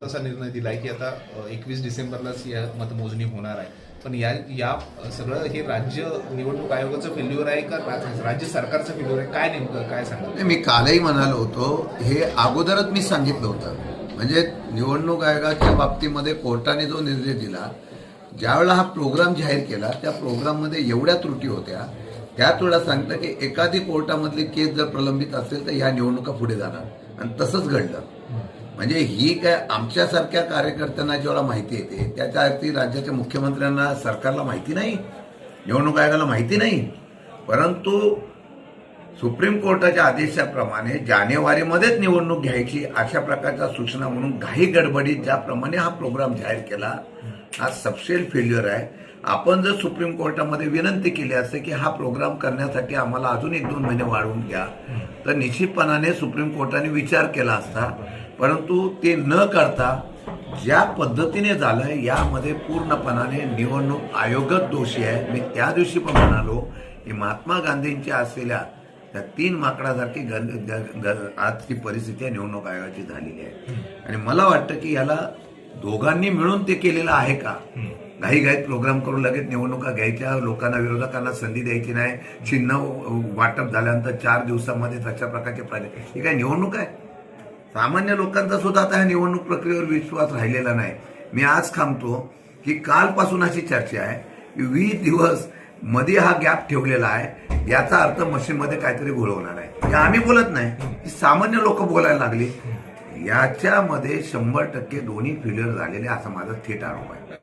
असा निर्णय दिलाय की आता 21 डिसेंबरलाच या मतमोजणी होणार आहे. पण या या सगळं हे राज्य निवडणूक आयोगाचं फेल्युअर आहे का राज्य सरकारचं फेल्युअर आहे? काय नेमकं काय सांगा? मी कालही म्हणालो होतो, हे अगोदरच मी सांगितलं होतं. म्हणजे निवडणूक आयोगाच्या बाबतीमध्ये कोर्टाने जो निर्णय दिला, ज्यावेळेला हा प्रोग्राम जाहीर केला त्या प्रोग्राममध्ये एवढ्या त्रुटी होत्या, त्याच वेळेला सांगितलं की एखादी कोर्टामधली केस जर प्रलंबित असेल तर ह्या निवडणुका पुढे जाणार आणि तसंच घडलं. म्हणजे ही काय आमच्यासारख्या कार्यकर्त्यांना जेव्हा माहिती येते त्याच्या अर्थी राज्याच्या मुख्यमंत्र्यांना सरकारला माहिती नाही, निवडणूक आयोगाला माहिती नाही. परंतु सुप्रीम कोर्टाच्या आदेशाप्रमाणे जानेवारीमध्येच निवडणूक घ्यायची अशा प्रकारच्या सूचना म्हणून घाई गडबडीत ज्याप्रमाणे हा प्रोग्राम जाहीर केला, हा सबसेल फेल्युअर आहे. आपण जर सुप्रीम कोर्टामध्ये विनंती केली असते की हा प्रोग्राम करण्यासाठी आम्हाला अजून 1-2 महिने वाढवून घ्या, तर निश्चितपणाने सुप्रीम कोर्टाने विचार केला असता. परंतु ते न करता ज्या पद्धतीने झालंय यामध्ये पूर्णपणाने निवडणूक आयोगच दोषी आहे. मी त्या दिवशी पण म्हणालो की महात्मा गांधींच्या असलेल्या त्या 3 माकडासारखी आजची परिस्थिती आहे निवडणूक आयोगाची झालेली आहे. आणि मला वाटतं की याला दोघांनी मिळून ते केलेलं आहे का? घाईघाईत प्रोग्राम करून लगेच निवडणुका घ्यायच्या, लोकांना विरोधकांना संधी द्यायची नाही, चिन्ह वाटप झाल्यानंतर 4 दिवसामध्ये तशा प्रकारचे प्रोजेक्ट, ही काय निवडणूक आहे? सामान्य लोकांचा सुद्धा आता ह्या निवडणूक प्रक्रियेवर विश्वास राहिलेला नाही. मी आज थांबतो की कालपासून अशी चर्चा आहे की 20 दिवस मध्ये हा गॅप ठेवलेला आहे, याचा अर्थ मशीनमध्ये काहीतरी घोळ होणार आहे. हे आम्ही बोलत नाही, की सामान्य लोक बोलायला लागली. याच्यामध्ये 100% दोन्ही फेल्युअर झालेले असा माझा थेट आरोप आहे.